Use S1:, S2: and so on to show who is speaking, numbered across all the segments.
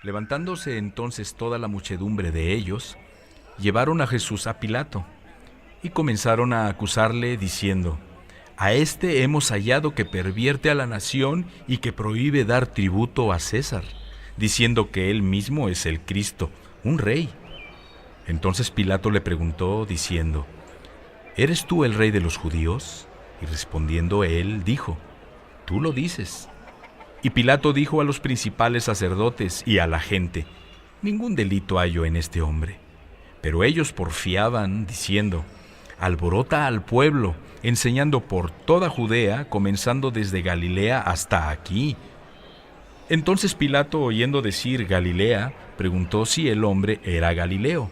S1: Levantándose entonces toda la muchedumbre de ellos, llevaron a Jesús a Pilato y comenzaron a acusarle diciendo: A este hemos hallado que pervierte a la nación y que prohíbe dar tributo a César, diciendo que él mismo es el Cristo, un rey. Entonces Pilato le preguntó diciendo: ¿Eres tú el rey de los judíos? Y respondiendo él dijo: Tú lo dices. Y Pilato dijo a los principales sacerdotes y a la gente: Ningún delito hallo en este hombre. Pero ellos porfiaban diciendo: Alborota al pueblo, enseñando por toda Judea, comenzando desde Galilea hasta aquí. Entonces Pilato, oyendo decir Galilea, preguntó si el hombre era Galileo.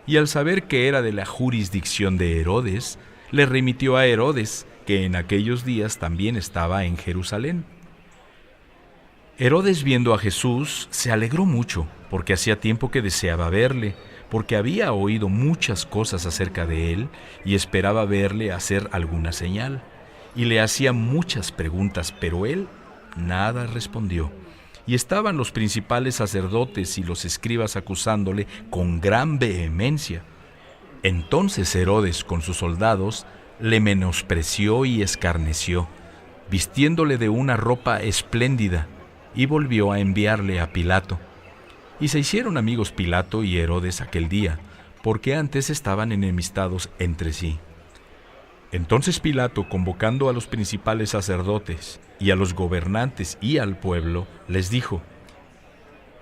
S1: Y al saber que era de la jurisdicción de Herodes, le remitió a Herodes, que en aquellos días también estaba en Jerusalén. Herodes, viendo a Jesús, se alegró mucho, porque hacía tiempo que deseaba verle, porque había oído muchas cosas acerca de él y esperaba verle hacer alguna señal. Y le hacía muchas preguntas, pero él nada respondió. Y estaban los principales sacerdotes y los escribas acusándole con gran vehemencia. Entonces Herodes, con sus soldados, le menospreció y escarneció, vistiéndole de una ropa espléndida, y volvió a enviarle a Pilato. Y se hicieron amigos Pilato y Herodes aquel día, porque antes estaban enemistados entre sí. Entonces Pilato, convocando a los principales sacerdotes y a los gobernantes y al pueblo, les dijo: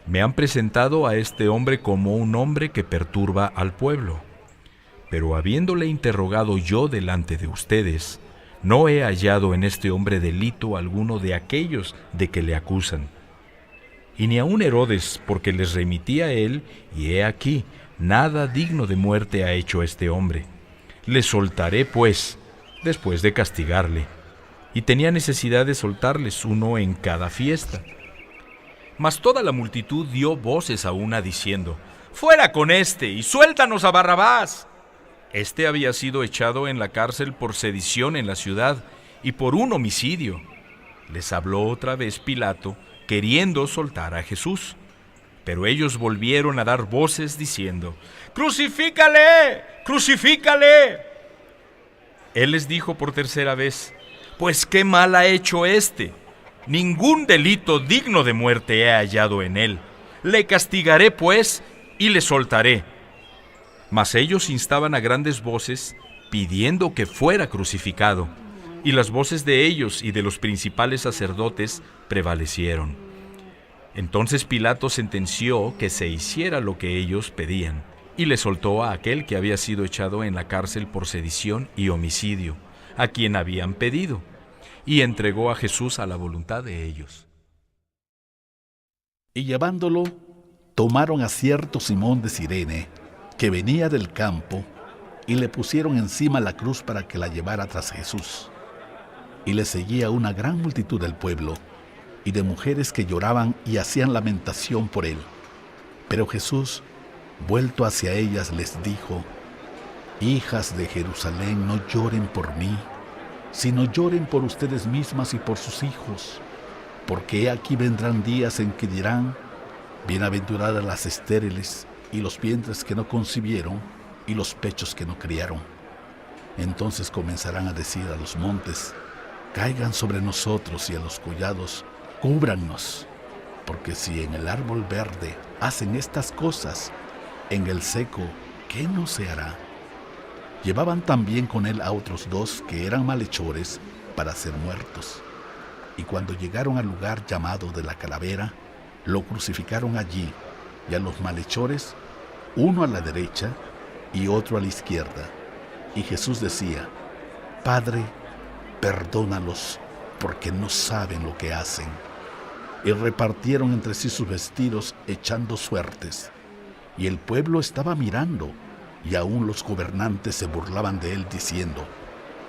S1: Me han presentado a este hombre como un hombre que perturba al pueblo. Pero habiéndole interrogado yo delante de ustedes, no he hallado en este hombre delito alguno de aquellos de que le acusan. Y ni aun Herodes, porque les remití a él, y he aquí, nada digno de muerte ha hecho este hombre. Le soltaré, pues, después de castigarle. Y tenía necesidad de soltarles uno en cada fiesta. Mas toda la multitud dio voces a una diciendo: ¡Fuera con éste, y suéltanos a Barrabás! Este había sido echado en la cárcel por sedición en la ciudad y por un homicidio. Les habló otra vez Pilato, queriendo soltar a Jesús. Pero ellos volvieron a dar voces diciendo: ¡Crucifícale! ¡Crucifícale! Él les dijo por tercera vez: Pues qué mal ha hecho éste. Ningún delito digno de muerte he hallado en él. Le castigaré, pues, y le soltaré. Mas ellos instaban a grandes voces, pidiendo que fuera crucificado, y las voces de ellos y de los principales sacerdotes prevalecieron. Entonces Pilato sentenció que se hiciera lo que ellos pedían, y le soltó a aquel que había sido echado en la cárcel por sedición y homicidio, a quien habían pedido, y entregó a Jesús a la voluntad de ellos.
S2: Y llevándolo, tomaron a cierto Simón de Cirene, que venía del campo, y le pusieron encima la cruz para que la llevara tras Jesús. Y le seguía una gran multitud del pueblo, y de mujeres que lloraban y hacían lamentación por él. Pero Jesús, vuelto hacia ellas, les dijo: Hijas de Jerusalén, no lloren por mí, sino lloren por ustedes mismas y por sus hijos, porque he aquí vendrán días en que dirán: Bienaventuradas las estériles, y los vientres que no concibieron, y los pechos que no criaron. Entonces comenzarán a decir a los montes: Caigan sobre nosotros, y a los collados: Cúbrannos. Porque si en el árbol verde hacen estas cosas, en el seco, ¿qué no se hará? Llevaban también con él a otros dos que eran malhechores para ser muertos. Y cuando llegaron al lugar llamado de la Calavera, lo crucificaron allí, y a los malhechores, uno a la derecha y otro a la izquierda. Y Jesús decía: Padre, perdónalos, porque no saben lo que hacen. Y repartieron entre sí sus vestidos, echando suertes. Y el pueblo estaba mirando, y aún los gobernantes se burlaban de él, diciendo: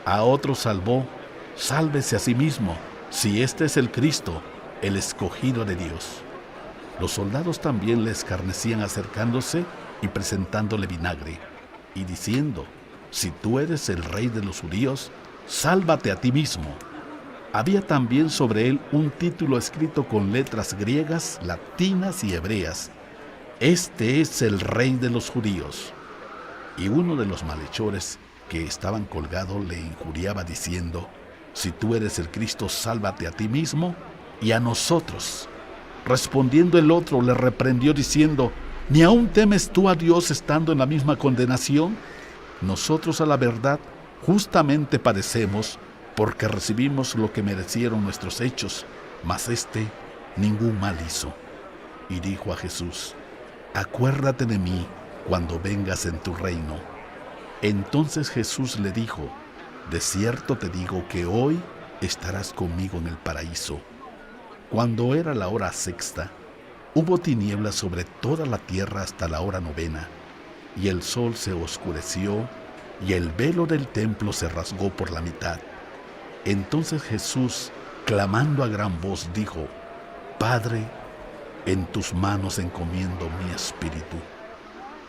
S2: A otro salvó, sálvese a sí mismo, si este es el Cristo, el escogido de Dios. Los soldados también le escarnecían, acercándose y presentándole vinagre, y diciendo: Si tú eres el rey de los judíos, sálvate a ti mismo. Había también sobre él un título escrito con letras griegas, latinas y hebreas: Este es el Rey de los judíos. Y uno de los malhechores que estaban colgados le injuriaba diciendo: Si tú eres el Cristo, sálvate a ti mismo y a nosotros. Respondiendo el otro, le reprendió diciendo: ¿Ni aún temes tú a Dios estando en la misma condenación? Nosotros, a la verdad, justamente padecemos, porque recibimos lo que merecieron nuestros hechos, mas éste ningún mal hizo. Y dijo a Jesús: Acuérdate de mí cuando vengas en tu reino. Entonces Jesús le dijo: De cierto te digo que hoy estarás conmigo en el paraíso. Cuando era la hora sexta, hubo tinieblas sobre toda la tierra hasta la hora novena, y el sol se oscureció, y el velo del templo se rasgó por la mitad. Entonces Jesús, clamando a gran voz, dijo: Padre, en tus manos encomiendo mi espíritu.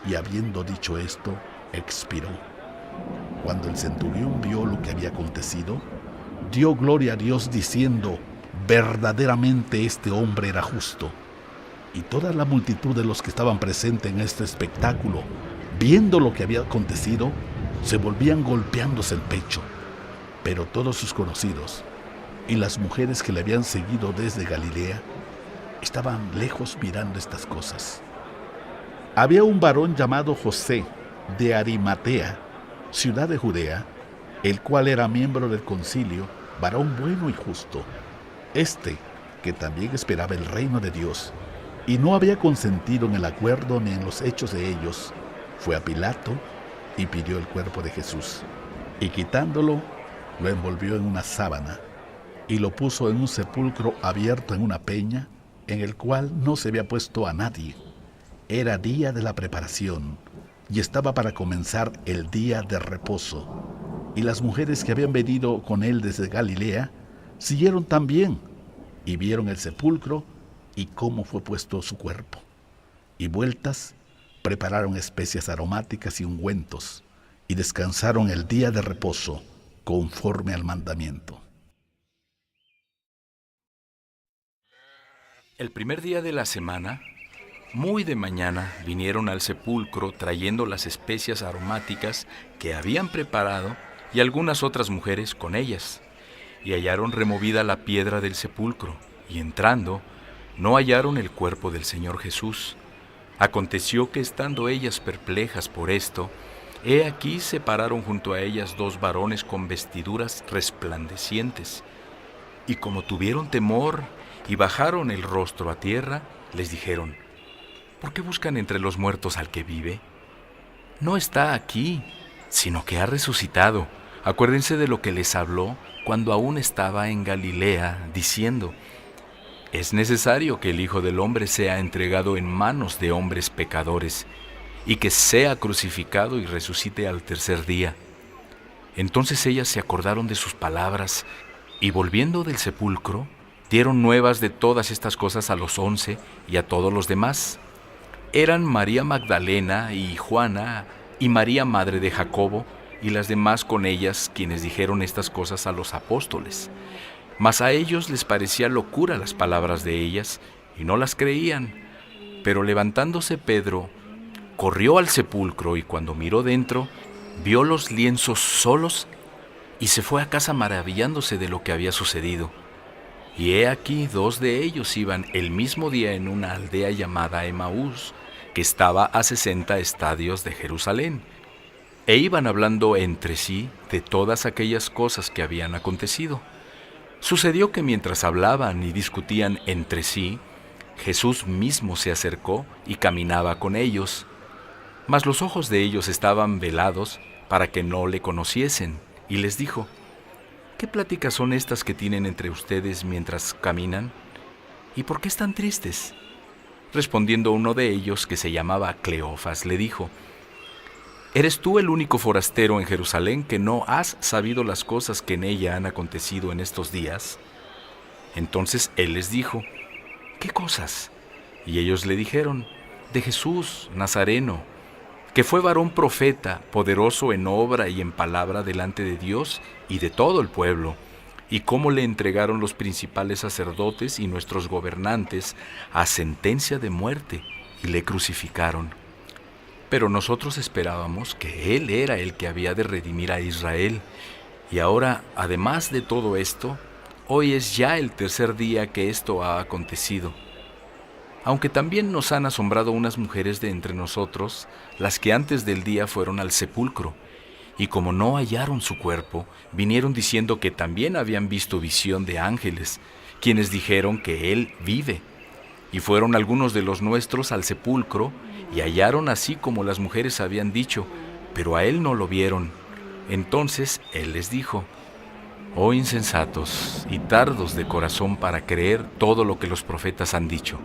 S2: Y habiendo dicho esto, expiró. Cuando el centurión vio lo que había acontecido, dio gloria a Dios diciendo: Verdaderamente este hombre era justo. Y toda la multitud de los que estaban presentes en este espectáculo, viendo lo que había acontecido, se volvían golpeándose el pecho. Pero todos sus conocidos y las mujeres que le habían seguido desde Galilea estaban lejos mirando estas cosas. Había un varón llamado José, de Arimatea, ciudad de Judea, el cual era miembro del concilio, varón bueno y justo. Este, que también esperaba el reino de Dios, y no había consentido en el acuerdo ni en los hechos de ellos, fue a Pilato y pidió el cuerpo de Jesús. Y quitándolo, lo envolvió en una sábana y lo puso en un sepulcro abierto en una peña, en el cual no se había puesto a nadie. Era día de la preparación y estaba para comenzar el día de reposo. Y las mujeres que habían venido con él desde Galilea siguieron también y vieron el sepulcro y cómo fue puesto su cuerpo. Y vueltas, prepararon especias aromáticas y ungüentos y descansaron el día de reposo conforme al mandamiento.
S1: El primer día de la semana, muy de mañana, vinieron al sepulcro trayendo las especias aromáticas que habían preparado y algunas otras mujeres con ellas. Y hallaron removida la piedra del sepulcro, y entrando, no hallaron el cuerpo del Señor Jesús. Aconteció que estando ellas perplejas por esto, he aquí se pararon junto a ellas dos varones con vestiduras resplandecientes. Y como tuvieron temor y bajaron el rostro a tierra, les dijeron: ¿Por qué buscan entre los muertos al que vive? No está aquí, sino que ha resucitado. Acuérdense de lo que les habló cuando aún estaba en Galilea, diciendo: Es necesario que el Hijo del Hombre sea entregado en manos de hombres pecadores, y que sea crucificado y resucite al tercer día. Entonces ellas se acordaron de sus palabras, y volviendo del sepulcro, dieron nuevas de todas estas cosas a los 11 y a todos los demás. Eran María Magdalena y Juana, y María madre de Jacobo, y las demás con ellas, quienes dijeron estas cosas a los apóstoles. Mas a ellos les parecía locura las palabras de ellas, y no las creían. Pero levantándose Pedro, corrió al sepulcro, y cuando miró dentro, vio los lienzos solos, y se fue a casa maravillándose de lo que había sucedido. Y he aquí, dos de ellos iban el mismo día en una aldea llamada Emaús, que estaba a 60 estadios de Jerusalén, e iban hablando entre sí de todas aquellas cosas que habían acontecido. Sucedió que mientras hablaban y discutían entre sí, Jesús mismo se acercó y caminaba con ellos, mas los ojos de ellos estaban velados para que no le conociesen, y les dijo: ¿Qué pláticas son estas que tienen entre ustedes mientras caminan? ¿Y por qué están tristes? Respondiendo uno de ellos, que se llamaba Cleofas, le dijo: ¿Eres tú el único forastero en Jerusalén que no has sabido las cosas que en ella han acontecido en estos días? Entonces él les dijo: ¿Qué cosas? Y ellos le dijeron: de Jesús, Nazareno, que fue varón profeta, poderoso en obra y en palabra delante de Dios y de todo el pueblo, y cómo le entregaron los principales sacerdotes y nuestros gobernantes a sentencia de muerte y le crucificaron. Pero nosotros esperábamos que Él era el que había de redimir a Israel. Y ahora, además de todo esto, hoy es ya el tercer día que esto ha acontecido. Aunque también nos han asombrado unas mujeres de entre nosotros, las que antes del día fueron al sepulcro, y como no hallaron su cuerpo, vinieron diciendo que también habían visto visión de ángeles, quienes dijeron que Él vive. Y fueron algunos de los nuestros al sepulcro, y hallaron así como las mujeres habían dicho, pero a Él no lo vieron. Entonces Él les dijo: «Oh insensatos y tardos de corazón para creer todo lo que los profetas han dicho.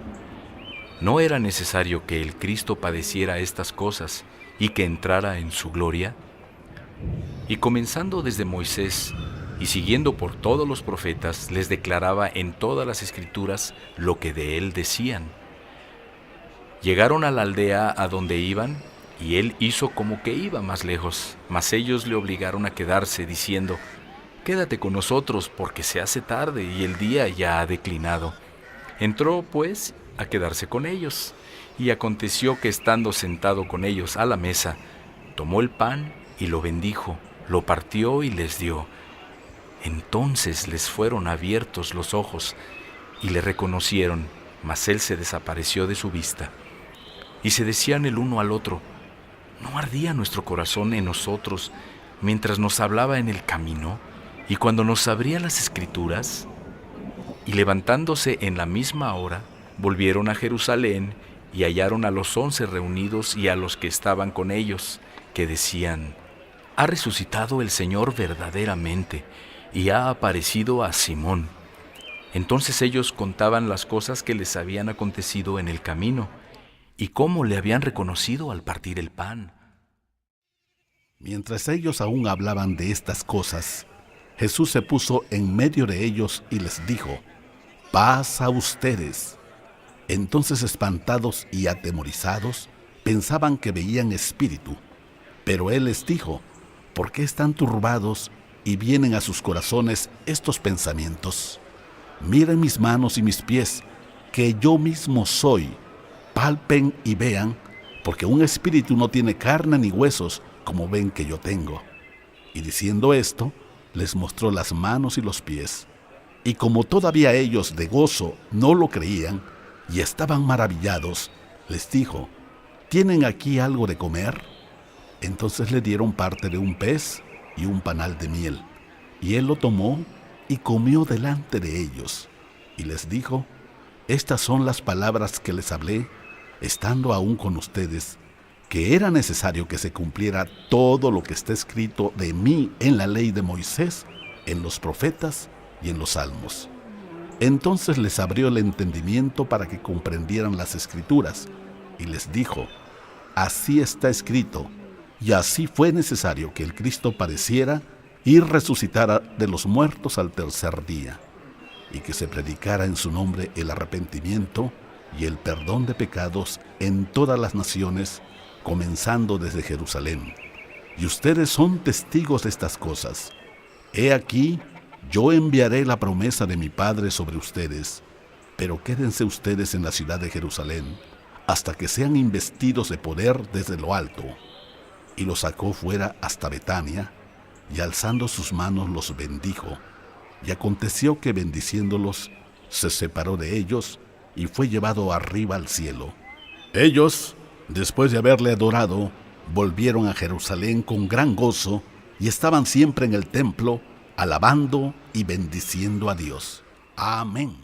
S1: ¿No era necesario que el Cristo padeciera estas cosas y que entrara en su gloria?» Y comenzando desde Moisés y siguiendo por todos los profetas, les declaraba en todas las Escrituras lo que de Él decían. Llegaron a la aldea a donde iban, y Él hizo como que iba más lejos, mas ellos le obligaron a quedarse, diciendo: «Quédate con nosotros, porque se hace tarde y el día ya ha declinado». Entró, pues, a quedarse con ellos, y aconteció que estando sentado con ellos a la mesa, tomó el pan y lo bendijo, lo partió y les dio. Entonces les fueron abiertos los ojos y le reconocieron, mas Él se desapareció de su vista. Y se decían el uno al otro: ¿no ardía nuestro corazón en nosotros mientras nos hablaba en el camino y cuando nos abría las Escrituras? Y levantándose en la misma hora, volvieron a Jerusalén y hallaron a los 11 reunidos y a los que estaban con ellos, que decían: «Ha resucitado el Señor verdaderamente y ha aparecido a Simón». Entonces ellos contaban las cosas que les habían acontecido en el camino y cómo le habían reconocido al partir el pan.
S2: Mientras ellos aún hablaban de estas cosas, Jesús se puso en medio de ellos y les dijo: «Paz a ustedes». Entonces, espantados y atemorizados, pensaban que veían espíritu. Pero Él les dijo: «¿Por qué están turbados y vienen a sus corazones estos pensamientos? Miren mis manos y mis pies, que yo mismo soy. Palpen y vean, porque un espíritu no tiene carne ni huesos, como ven que yo tengo». Y diciendo esto, les mostró las manos y los pies. Y como todavía ellos de gozo no lo creían y estaban maravillados, les dijo: «¿Tienen aquí algo de comer?». Entonces le dieron parte de un pez y un panal de miel, y Él lo tomó y comió delante de ellos. Y les dijo: «Estas son las palabras que les hablé, estando aún con ustedes, que era necesario que se cumpliera todo lo que está escrito de mí en la ley de Moisés, en los profetas y en los salmos». Entonces les abrió el entendimiento para que comprendieran las Escrituras, y les dijo: «Así está escrito, y así fue necesario que el Cristo padeciera y resucitara de los muertos al tercer día, y que se predicara en su nombre el arrepentimiento y el perdón de pecados en todas las naciones, comenzando desde Jerusalén. Y ustedes son testigos de estas cosas. He aquí, yo enviaré la promesa de mi Padre sobre ustedes, pero quédense ustedes en la ciudad de Jerusalén hasta que sean investidos de poder desde lo alto». Y los sacó fuera hasta Betania, y alzando sus manos los bendijo. Y aconteció que bendiciéndolos, se separó de ellos y fue llevado arriba al cielo. Ellos, después de haberle adorado, volvieron a Jerusalén con gran gozo y estaban siempre en el templo, alabando y bendiciendo a Dios. Amén.